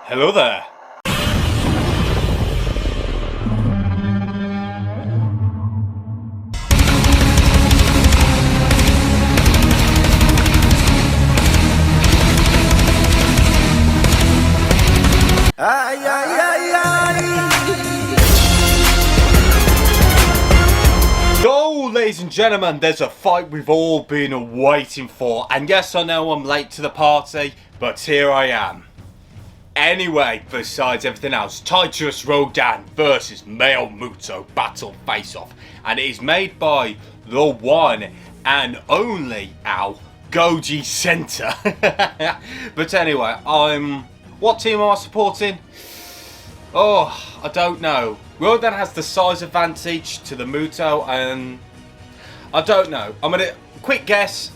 Hello there. Ay, ay, ay, ay. So, ladies and gentlemen, there's a fight we've all been waiting for. And yes, I know I'm late to the party, but here I am. Anyway, besides everything else, Titanus Rodan versus Male Muto Battle Face-Off. And it is made by the one and only Goji Center. But anyway, what team am I supporting? Oh, I don't know. Rodan has the size advantage to the Muto, and I don't know. I'm gonna quick guess.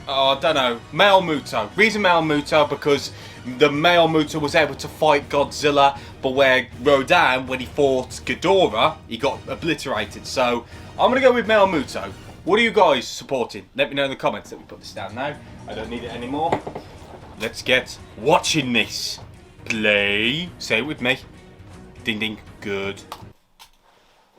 Oh, I don't know. Male Muto. Reason Male Muto because the Male Muto was able to fight Godzilla, but where Rodan, when he fought Ghidorah, he got obliterated. So I'm gonna go with Male Muto. What are you guys supporting? Let me know in the comments. Let me put this down now. I don't need it anymore. Let's get watching this. Play. Say it with me. Ding ding. Good.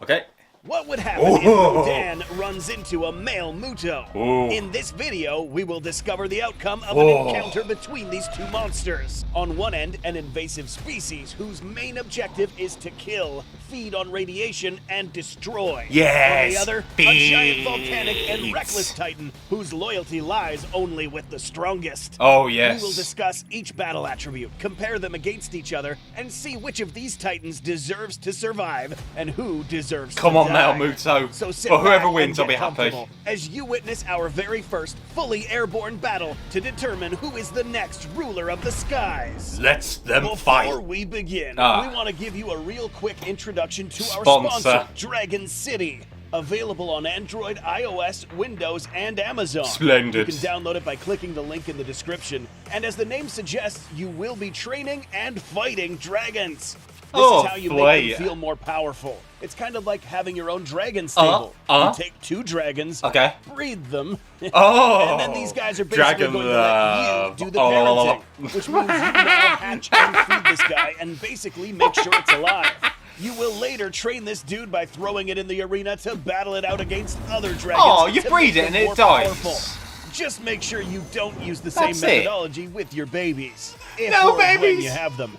Okay. What would happen if Rodan runs into a male Muto? Oh. In this video, we will discover the outcome of an encounter between these two monsters. On one end, an invasive species whose main objective is to kill, feed on radiation, and destroy. Yes, On the other, a giant volcanic and reckless titan whose loyalty lies only with the strongest. Oh, yes. We will discuss each battle attribute, compare them against each other, and see which of these titans deserves to survive and who deserves to Come on, die. Male Muto. So sit Or whoever back wins, and I'll be get happy. comfortable as you witness our very first fully airborne battle to determine who is the next ruler of the skies. Let's them Before fight. we begin, Ah. we want to give you a real quick introduction to our Sponsor. sponsor, Dragon City. Available on Android, iOS, Windows, and Amazon. Splendid. You can download it by clicking the link in the description. And as the name suggests, you will be training and fighting dragons. This Oh, is how you boy. make them feel more powerful. It's kind of like having your own dragon stable. You take two dragons, Okay. breed them, Oh. and then these guys are basically Dragon going love. to let you do the Oh. parenting, which means you now hatch and feed this guy and basically make sure it's alive. You will later train this dude by throwing it in the arena to battle it out against other dragons. Oh, you to breed make it them and it more dies. powerful. Just make sure you don't use the same That's it. methodology with your babies. If No or when babies. you have them.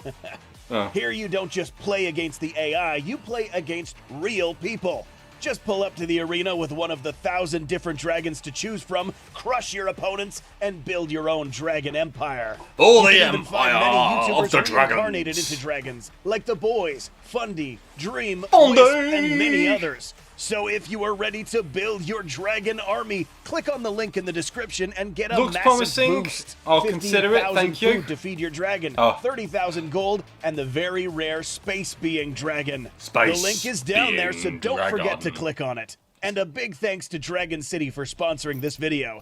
Oh. Here you don't just play against the AI, you play against real people. Just pull up to the arena with one of the 1,000 different dragons to choose from, crush your opponents, and build your own dragon empire. Oh, You the can even find empire many of YouTubers the reincarnated dragons. into dragons, like The Boys, Fundy, Dream, Fundy. Wisp, and many others. So if you are ready to build your dragon army, click on the link in the description and get a Looks massive promising. boost. I'll consider it, 15,000 thank you. food to feed your dragon, Oh. 30,000 gold, and the very rare space being dragon. Space the link is down there, so being don't forget to dragon. click on it. And a big thanks to Dragon City for sponsoring this video.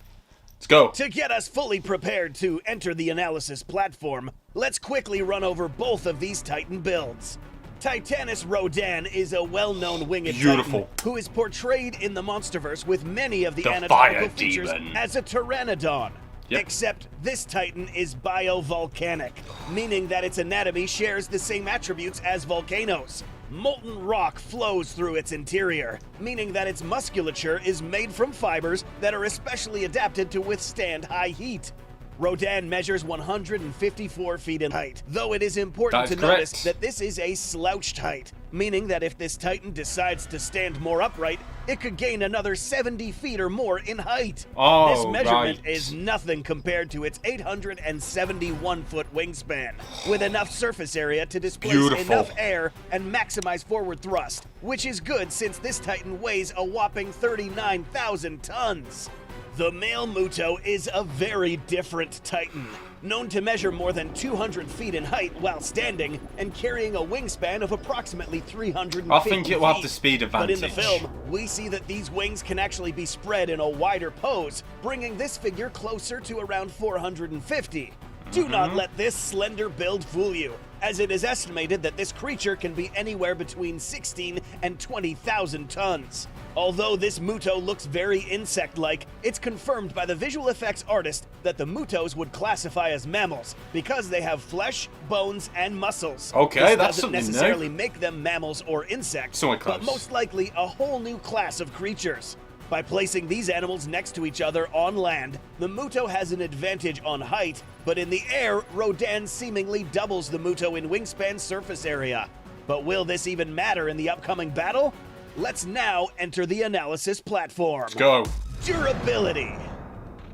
Let's go. To get us fully prepared to enter the analysis platform, let's quickly run over both of these Titan builds. Titanus Rodan is a well-known winged Beautiful. Titan who is portrayed in the Monsterverse with many of the The anatomical fire features demon. as a pteranodon. Yep. Except this Titan is biovolcanic, meaning that its anatomy shares the same attributes as volcanoes. Molten rock flows through its interior, meaning that its musculature is made from fibers that are especially adapted to withstand high heat. Rodan measures 154 feet in height, though it is important That is to correct. notice that this is a slouched height, meaning that if this Titan decides to stand more upright, it could gain another 70 feet or more in height. Oh, This measurement right. is nothing compared to its 871-foot wingspan, with enough surface area to displace Beautiful. enough air and maximize forward thrust, which is good since this Titan weighs a whopping 39,000 tons. The male Muto is a very different Titan, known to measure more than 200 feet in height while standing and carrying a wingspan of approximately 350 I think it will have feet. the speed But in the advantage. film, we see that these wings can actually be spread in a wider pose, bringing this figure closer to around 450. Do not let this slender build fool you. as it is estimated that this creature can be anywhere between 16 and 20,000 tons. Although this Muto looks very insect-like, it's confirmed by the visual effects artist that the Mutos would classify as mammals because they have flesh, bones, and muscles. Okay, this that's doesn't something new. necessarily make them mammals or insects, Somewhat but close. most likely a whole new class of creatures. By placing these animals next to each other on land, the Muto has an advantage on height, but in the air, Rodan seemingly doubles the Muto in wingspan surface area. But will this even matter in the upcoming battle? Let's now enter the analysis platform. Let's go. Durability.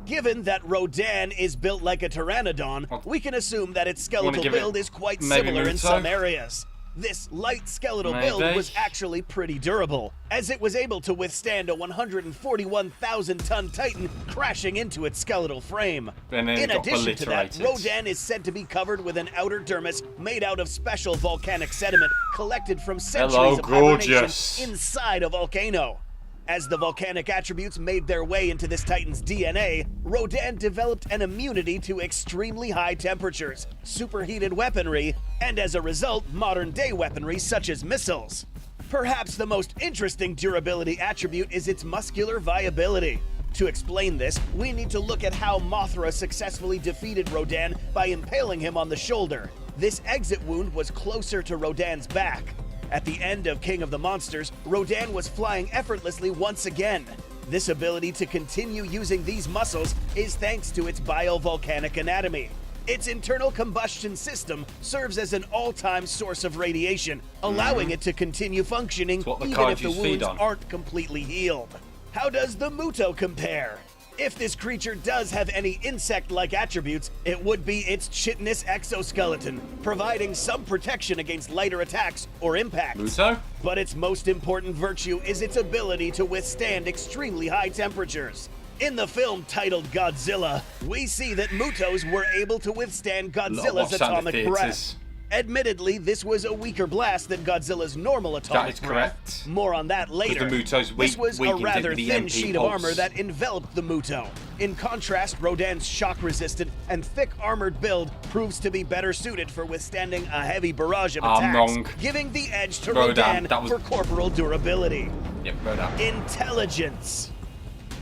Given that Rodan is built like a pteranodon, we can assume that its skeletal give it build is quite maybe similar in Muto? some areas. This light skeletal build Maybe. was actually pretty durable, as it was able to withstand a 141,000-ton Titan crashing into its skeletal frame. And then it In got addition to that, obliterated. Rodan is said to be covered with an outer dermis made out of special volcanic sediment collected from centuries Hello, of hibernation gorgeous. inside a volcano. As the volcanic attributes made their way into this Titan's DNA, Rodan developed an immunity to extremely high temperatures, superheated weaponry, and as a result, modern-day weaponry such as missiles. Perhaps the most interesting durability attribute is its muscular viability. To explain this, we need to look at how Mothra successfully defeated Rodan by impaling him on the shoulder. This exit wound was closer to Rodan's back. At the end of King of the Monsters, Rodan was flying effortlessly once again. This ability to continue using these muscles is thanks to its biovolcanic anatomy. Its internal combustion system serves as an all-time source of radiation, allowing it to continue functioning what the even if the kaijus feed wounds on. aren't completely healed. How does the Muto compare? If this creature does have any insect-like attributes, it would be its chitinous exoskeleton, providing some protection against lighter attacks or impacts. Muto? But its most important virtue is its ability to withstand extremely high temperatures. In the film titled Godzilla, we see that Mutos were able to withstand Godzilla's watch sound atomic theatres. breath. Admittedly, this was a weaker blast than Godzilla's normal atomic is breath. correct. More on that later. the Muto's this was a weakened rather with the thin MP sheet of pulse. armor that enveloped the Muto. In contrast, Rodan's shock-resistant and thick armored build proves to be better suited for withstanding a heavy barrage of I'm attacks, wrong. giving the edge to Rodan, Rodan that was- for corporal durability. Yep, Rodan. Intelligence.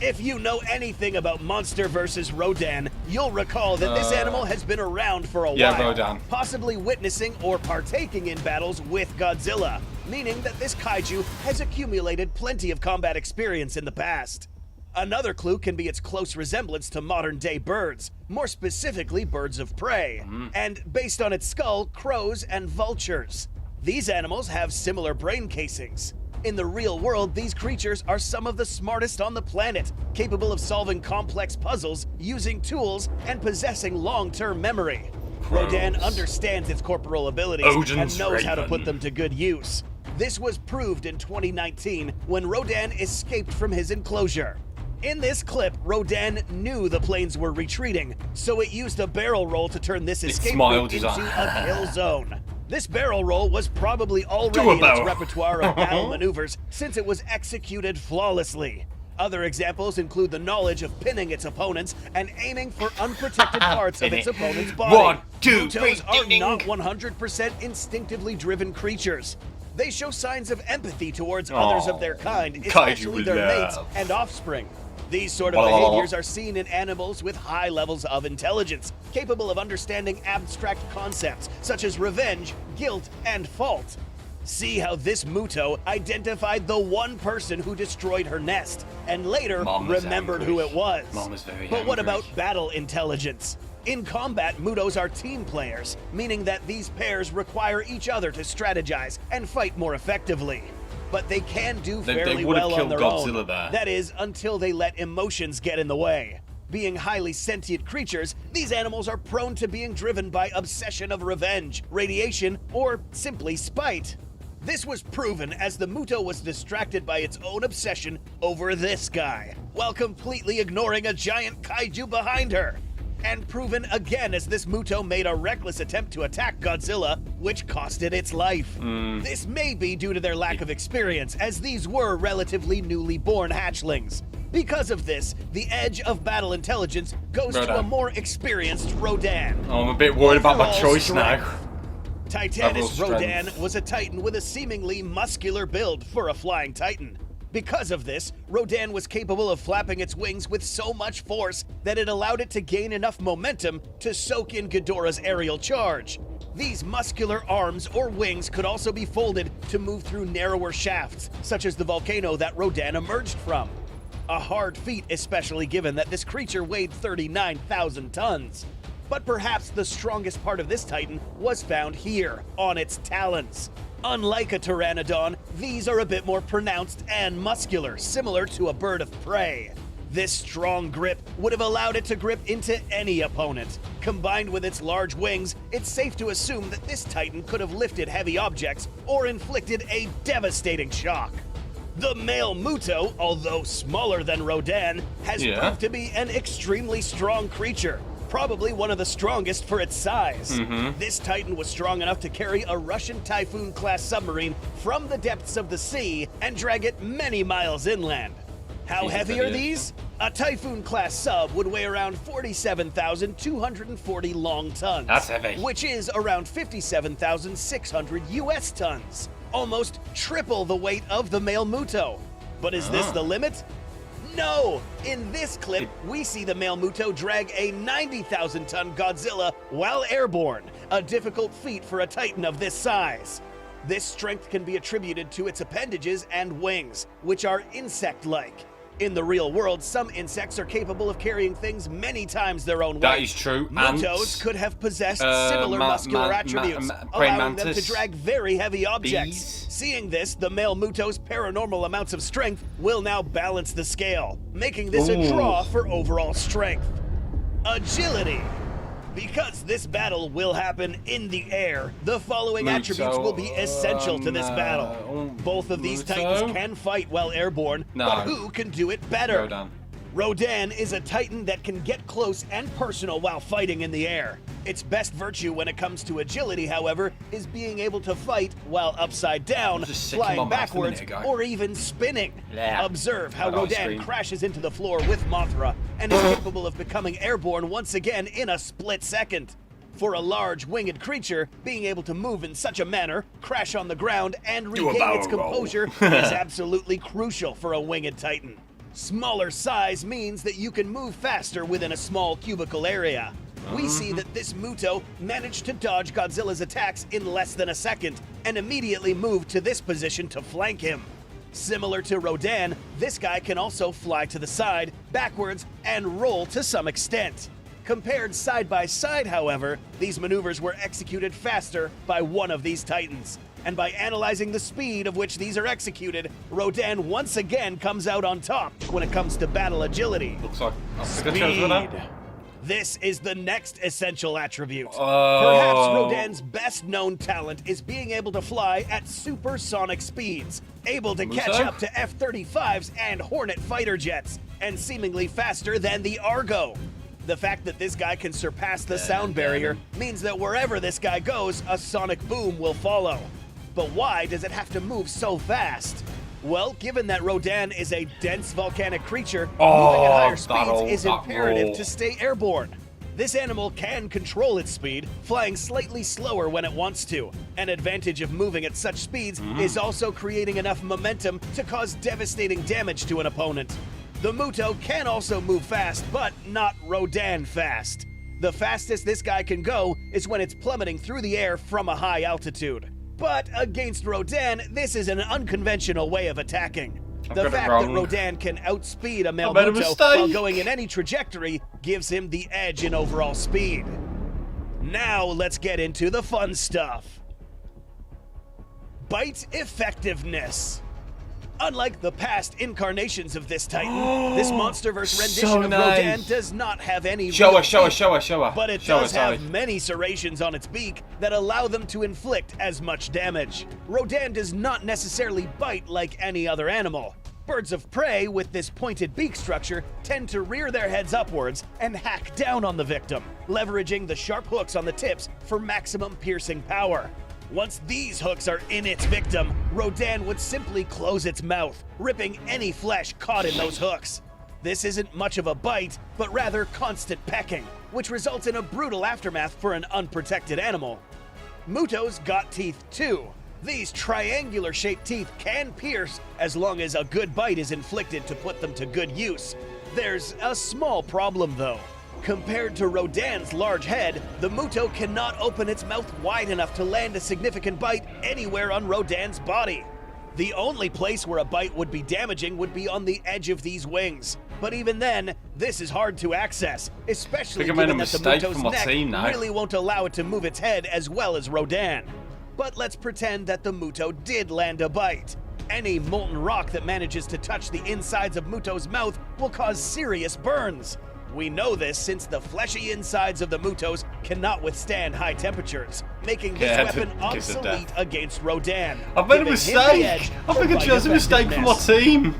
If you know anything about Monster vs. Rodan, you'll recall that this animal has been around for a yeah, while, Rodan. possibly witnessing or partaking in battles with Godzilla, meaning that this kaiju has accumulated plenty of combat experience in the past. Another clue can be its close resemblance to modern-day birds, more specifically birds of prey, and based on its skull, crows and vultures. These animals have similar brain casings. In the real world, these creatures are some of the smartest on the planet, capable of solving complex puzzles, using tools, and possessing long-term memory. Rodan understands its corporal abilities Odin's and knows how to Raven. put them to good use. This was proved in 2019 when Rodan escaped from his enclosure. In this clip, Rodan knew the planes were retreating, so it used a barrel roll to turn this escape smiled route his into eye. a kill zone. This barrel roll was probably already Do a in its barrel. repertoire of battle maneuvers since it was executed flawlessly. Other examples include the knowledge of pinning its opponents and aiming for unprotected parts of its opponent's body. 1, 2, 3, Mutos are ding, ding. not 100% instinctively driven creatures. They show signs of empathy towards others of their kind, especially their mates love. and offspring. These sort of Blah, blah, blah. behaviors are seen in animals with high levels of intelligence, capable of understanding abstract concepts such as revenge, guilt, and fault. See how this Muto identified the one person who destroyed her nest, and later Mom was remembered angry. who it was. Mom was very But what angry. about battle intelligence? In combat, Mutos are team players, meaning that these pairs require each other to strategize and fight more effectively. But they can do They fairly would've well on killed their Godzilla own. there. That is, until they let emotions get in the way. Being highly sentient creatures, these animals are prone to being driven by obsession of revenge, radiation, or simply spite. This was proven as the Muto was distracted by its own obsession over this guy, while completely ignoring a giant kaiju behind her. And proven again as this Muto made a reckless attempt to attack Godzilla, which cost it its life. This may be due to their lack of experience, as these were relatively newly born hatchlings. Because of this, the edge of battle intelligence goes to a Rodan. more experienced Rodan. Oh, I'm a bit worried about my Overall choice strength. now. Titanus Level Rodan strength. was a titan with a seemingly muscular build for a flying titan. Because of this, Rodan was capable of flapping its wings with so much force that it allowed it to gain enough momentum to soak in Ghidorah's aerial charge. These muscular arms or wings could also be folded to move through narrower shafts, such as the volcano that Rodan emerged from. A hard feat, especially given that this creature weighed 39,000 tons. But perhaps the strongest part of this titan was found here, on its talons. Unlike a pteranodon, these are a bit more pronounced and muscular, similar to a bird of prey. This strong grip would have allowed it to grip into any opponent. Combined with its large wings, it's safe to assume that this titan could have lifted heavy objects or inflicted a devastating shock. The male Muto, although smaller than Rodan, has proved to be an extremely strong creature. Probably one of the strongest for its size. This titan was strong enough to carry a Russian Typhoon-class submarine from the depths of the sea and drag it many miles inland. How heavy are these? A Typhoon-class sub would weigh around 47,240 long tons. That's heavy. Which is around 57,600 US tons. Almost triple the weight of the male Muto. But is this the limit? No! In this clip, we see the male Muto drag a 90,000-ton Godzilla while airborne, a difficult feat for a titan of this size. This strength can be attributed to its appendages and wings, which are insect-like. In the real world, some insects are capable of carrying things many times their own weight. That is true. Mutos could have possessed similar muscular attributes, allowing them to drag very heavy objects. Bees. Seeing this, the male Muto's paranormal amounts of strength will now balance the scale, making this a draw for overall strength. Agility. Because this battle will happen in the air, the following attributes will be essential to this battle. Both of these titans can fight while airborne, but who can do it better? Rodan is a titan that can get close and personal while fighting in the air. Its best virtue when it comes to agility, however, is being able to fight while upside down, flying backwards, or even spinning. Observe how Rodan crashes into the floor with Mothra and is capable of becoming airborne once again in a split second. For a large winged creature, being able to move in such a manner, crash on the ground, and regain its composure is absolutely crucial for a winged titan. Smaller size means that you can move faster within a small cubicle area. We see that this Muto managed to dodge Godzilla's attacks in less than a second and immediately moved to this position to flank him. Similar to Rodan, this guy can also fly to the side, backwards, and roll to some extent. Compared side by side, however, these maneuvers were executed faster by one of these titans. And by analyzing the speed of which these are executed, Rodan once again comes out on top when it comes to battle agility. Looks like Speed. This is the next essential attribute. Perhaps Rodan's best known talent is being able to fly at supersonic speeds, able to catch up to F-35s and Hornet fighter jets, and seemingly faster than the Argo. The fact that this guy can surpass the sound barrier means that wherever this guy goes, a sonic boom will follow. But why does it have to move so fast? Well, given that Rodan is a dense volcanic creature, moving at higher speeds is imperative to stay airborne. This animal can control its speed, flying slightly slower when it wants to. An advantage of moving at such speeds is also creating enough momentum to cause devastating damage to an opponent. The Muto can also move fast, but not Rodan fast. The fastest this guy can go is when it's plummeting through the air from a high altitude. But against Rodan, this is an unconventional way of attacking. The fact that Rodan can outspeed a male Muto while going in any trajectory gives him the edge in overall speed. Now let's get into the fun stuff. Bite effectiveness. Unlike the past incarnations of this titan, this MonsterVerse rendition of Rodan does not have any show her. But it does have many serrations on its beak that allow them to inflict as much damage. Rodan does not necessarily bite like any other animal. Birds of prey with this pointed beak structure tend to rear their heads upwards and hack down on the victim, leveraging the sharp hooks on the tips for maximum piercing power. Once these hooks are in its victim, Rodan would simply close its mouth, ripping any flesh caught in those hooks. This isn't much of a bite, but rather constant pecking, which results in a brutal aftermath for an unprotected animal. Muto's got teeth too. These triangular-shaped teeth can pierce as long as a good bite is inflicted to put them to good use. There's a small problem though. Compared to Rodan's large head, the Muto cannot open its mouth wide enough to land a significant bite anywhere on Rodan's body. The only place where a bite would be damaging would be on the edge of these wings. But even then, this is hard to access, especially given that the Muto's neck really won't allow it to move its head as well as Rodan. But let's pretend that the Muto did land a bite. Any molten rock that manages to touch the insides of Muto's mouth will cause serious burns. We know this since the fleshy insides of the Mutos cannot withstand high temperatures, making this weapon obsolete against Rodan. I've made a mistake! I think I chose a mistake for my team!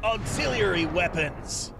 Auxiliary weapons.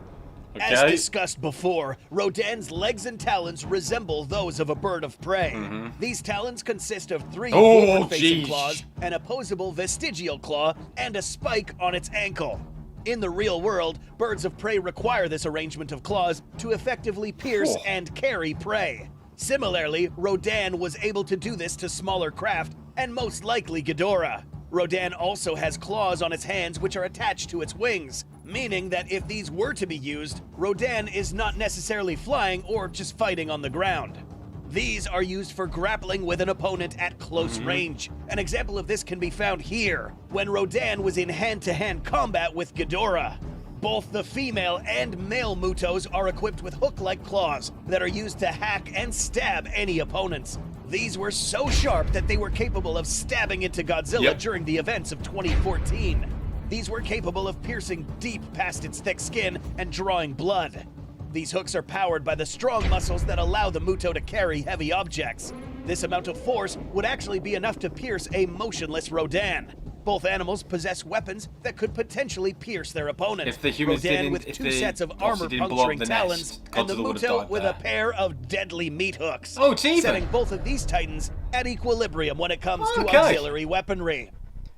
Okay. As discussed before, Rodan's legs and talons resemble those of a bird of prey. These talons consist of 3 forward-facing claws, an opposable vestigial claw, and a spike on its ankle. In the real world, birds of prey require this arrangement of claws to effectively pierce and carry prey. Similarly, Rodan was able to do this to smaller craft, and most likely Ghidorah. Rodan also has claws on its hands which are attached to its wings, meaning that if these were to be used, Rodan is not necessarily flying or just fighting on the ground. These are used for grappling with an opponent at close range. An example of this can be found here, when Rodan was in hand-to-hand combat with Ghidorah. Both the female and male Mutos are equipped with hook-like claws that are used to hack and stab any opponents. These were so sharp that they were capable of stabbing into Godzilla during the events of 2014. These were capable of piercing deep past its thick skin and drawing blood. These hooks are powered by the strong muscles that allow the Muto to carry heavy objects. This amount of force would actually be enough to pierce a motionless Rodan. Both animals possess weapons that could potentially pierce their opponent. If the humans Rodan with 2 sets of armor-puncturing talons, and the Muto with a pair of deadly meat hooks. Oh, it's even! Setting both of these titans at equilibrium when it comes to auxiliary weaponry.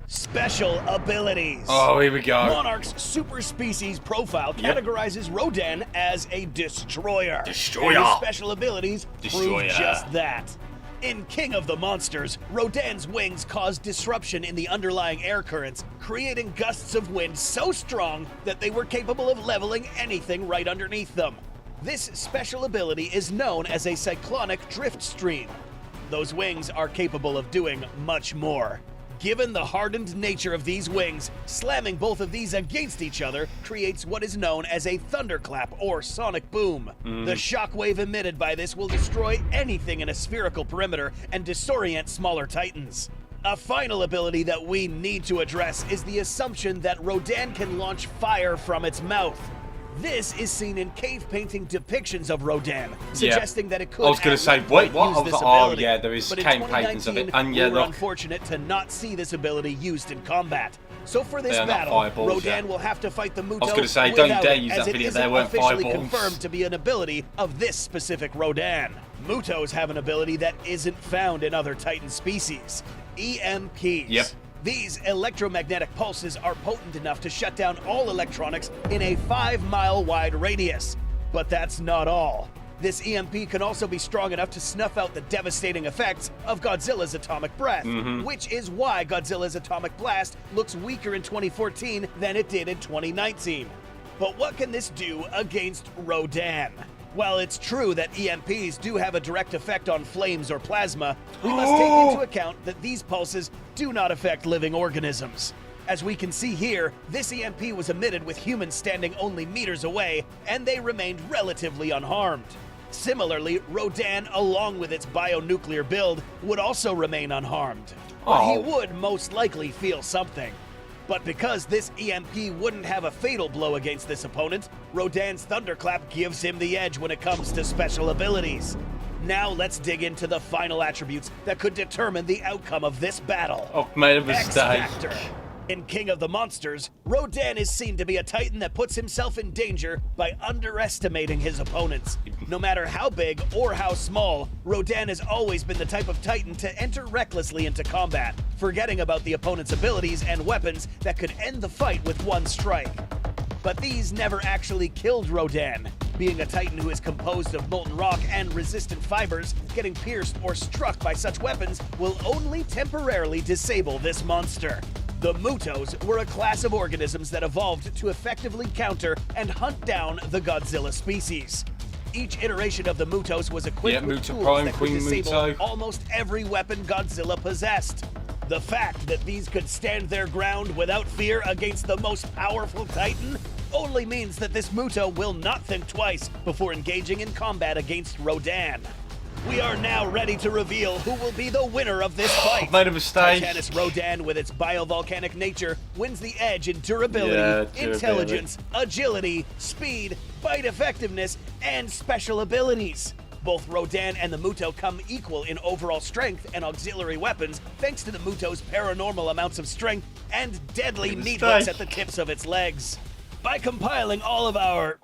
Special abilities. Oh, here we go. Monarch's super species profile categorizes Rodan as a destroyer. Destroyer. And his special abilities prove just that. In King of the Monsters, Rodan's wings cause disruption in the underlying air currents, creating gusts of wind so strong that they were capable of leveling anything right underneath them. This special ability is known as a cyclonic drift stream. Those wings are capable of doing much more. Given the hardened nature of these wings, slamming both of these against each other creates what is known as a thunderclap or sonic boom. The shockwave emitted by this will destroy anything in a spherical perimeter and disorient smaller titans. A final ability that we need to address is the assumption that Rodan can launch fire from its mouth. This is seen in cave painting depictions of Rodan, suggesting that it could. I was going to say, wait, what? I was like, oh yeah, there is but cave paintings of it, and we're unfortunate to not see this ability used in combat. So for this battle, Rodan will have to fight the Muto. I was going to say, don't dare use that video. There weren't fireballs. Confirmed to be an ability of this specific Rodan. Mutos have an ability that isn't found in other Titan species: EMPs. These electromagnetic pulses are potent enough to shut down all electronics in a 5-mile wide radius. But that's not all. This EMP can also be strong enough to snuff out the devastating effects of Godzilla's atomic breath, which is why Godzilla's atomic blast looks weaker in 2014 than it did in 2019. But what can this do against Rodan? While it's true that EMPs do have a direct effect on flames or plasma, we must take into account that these pulses do not affect living organisms. As we can see here, this EMP was emitted with humans standing only meters away, and they remained relatively unharmed. Similarly, Rodan, along with its bionuclear build, would also remain unharmed. But he would most likely feel something. But because this EMP wouldn't have a fatal blow against this opponent, Rodan's Thunderclap gives him the edge when it comes to special abilities. Now let's dig into the final attributes that could determine the outcome of this battle. I've made a mistake. X-Factor. In King of the Monsters, Rodan is seen to be a Titan that puts himself in danger by underestimating his opponents. No matter how big or how small, Rodan has always been the type of Titan to enter recklessly into combat, forgetting about the opponent's abilities and weapons that could end the fight with one strike. But these never actually killed Rodan. Being a Titan who is composed of molten rock and resistant fibers, getting pierced or struck by such weapons will only temporarily disable this monster. The Mutos were a class of organisms that evolved to effectively counter and hunt down the Godzilla species. Each iteration of the Mutos was equipped with tools that could disable almost every weapon Godzilla possessed. The fact that these could stand their ground without fear against the most powerful Titan only means that this Muto will not think twice before engaging in combat against Rodan. We are now ready to reveal who will be the winner of this fight. Made a mistake. Titanus Rodan, with its biovolcanic nature, wins the edge in durability, intelligence, agility, speed, bite effectiveness, and special abilities. Both Rodan and the Muto come equal in overall strength and auxiliary weapons, thanks to the Muto's paranormal amounts of strength and deadly meat hooks at the tips of its legs. By compiling all of our...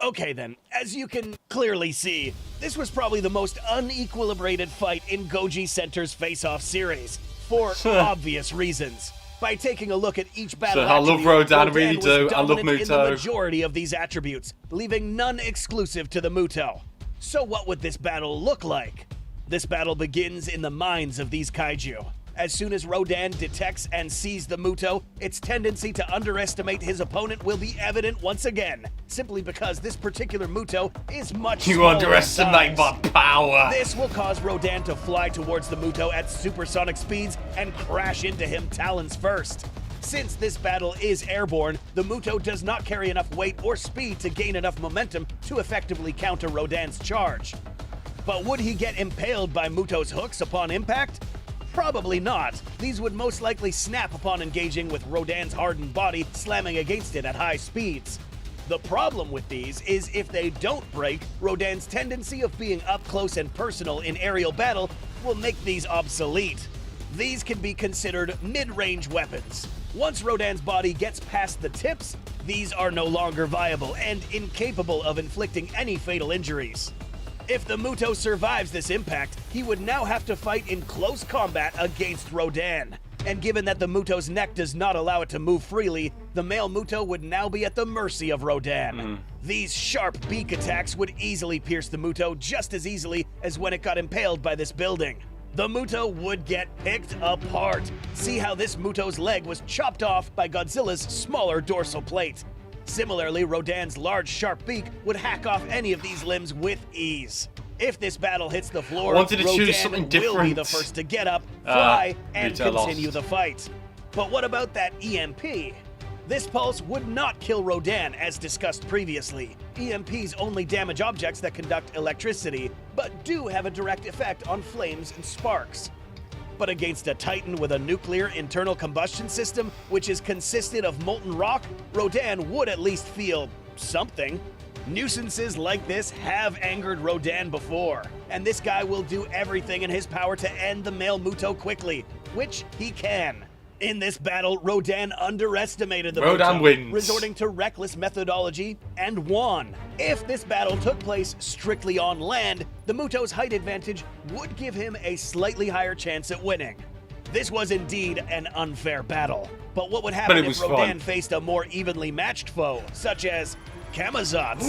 Okay then, as you can clearly see, this was probably the most unequilibrated fight in Goji Center's Face-Off series, for obvious reasons. By taking a look at each battle I love Rodan, I really do. I love Muto. In the majority of these attributes, leaving none exclusive to the Muto. So what would this battle look like? This battle begins in the minds of these kaiju. As soon as Rodan detects and sees the Muto, its tendency to underestimate his opponent will be evident once again, simply because this particular Muto is much smaller. You underestimate my power. This will cause Rodan to fly towards the Muto at supersonic speeds and crash into him talons first. Since this battle is airborne, the Muto does not carry enough weight or speed to gain enough momentum to effectively counter Rodan's charge. But would he get impaled by Muto's hooks upon impact? Probably not. These would most likely snap upon engaging with Rodan's hardened body slamming against it at high speeds. The problem with these is if they don't break, Rodan's tendency of being up close and personal in aerial battle will make these obsolete. These can be considered mid-range weapons. Once Rodan's body gets past the tips, these are no longer viable and incapable of inflicting any fatal injuries. If the Muto survives this impact, he would now have to fight in close combat against Rodan. And given that the Muto's neck does not allow it to move freely, the male Muto would now be at the mercy of Rodan. These sharp beak attacks would easily pierce the Muto just as easily as when it got impaled by this building. The Muto would get picked apart. See how this Muto's leg was chopped off by Godzilla's smaller dorsal plate. Similarly, Rodan's large, sharp beak would hack off any of these limbs with ease. If this battle hits the floor, Rodan will be the first to get up, fly, and continue the fight. But what about that EMP? This pulse would not kill Rodan, as discussed previously. EMPs only damage objects that conduct electricity, but do have a direct effect on flames and sparks. But against a Titan with a nuclear internal combustion system, which is consisted of molten rock, Rodan would at least feel something. Nuisances like this have angered Rodan before, and this guy will do everything in his power to end the male Muto quickly, which he can. In this battle, Rodan underestimated the Muto, wins, resorting to reckless methodology, and won. If this battle took place strictly on land, the Muto's height advantage would give him a slightly higher chance at winning. This was indeed an unfair battle. But what would happen if Rodan faced a more evenly matched foe, such as Kamazats?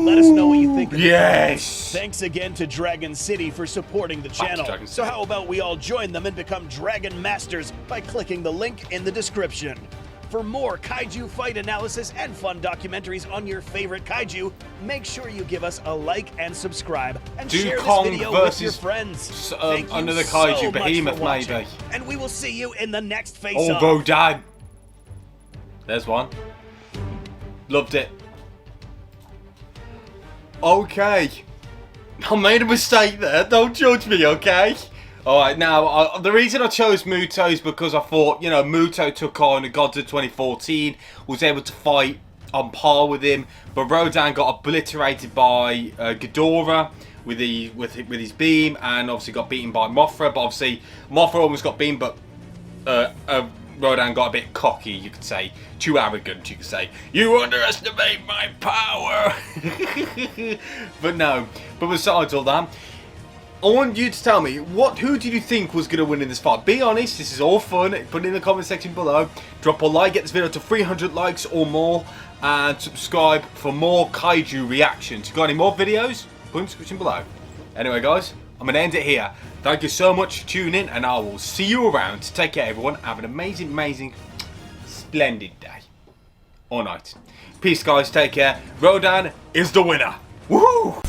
Let us know what you think of it. Thanks again to Dragon City for supporting the channel. So how about we all join them and become Dragon Masters by clicking the link in the description. For more kaiju fight analysis and fun documentaries on your favorite kaiju, make sure you give us a like and subscribe, and share this video with your friends. Under the kaiju behemoth, maybe. And we will see you in the next face-off. Oh, Rodan. There's one. Loved it. Okay. I made a mistake there. Don't judge me, okay? Alright, now, the reason I chose Muto is because I thought, you know, Muto took on Godzilla 2014, was able to fight on par with him, but Rodan got obliterated by Ghidorah with his beam, and obviously got beaten by Mothra, but obviously Mothra almost got beaten, but Rodan got a bit cocky, you could say. Too arrogant, you could say. You underestimate my power! But no. But besides all that, I want you to tell me, who did you think was going to win in this fight? Be honest, this is all fun. Put it in the comment section below. Drop a like, get this video to 300 likes or more. and subscribe for more kaiju reactions. If you've got any more videos, put in the description below. Anyway guys, I'm going to end it here. Thank you so much for tuning in, and I will see you around. Take care everyone. Have an amazing, amazing, splendid day. Or night. Peace guys, take care. Rodan is the winner. Woohoo!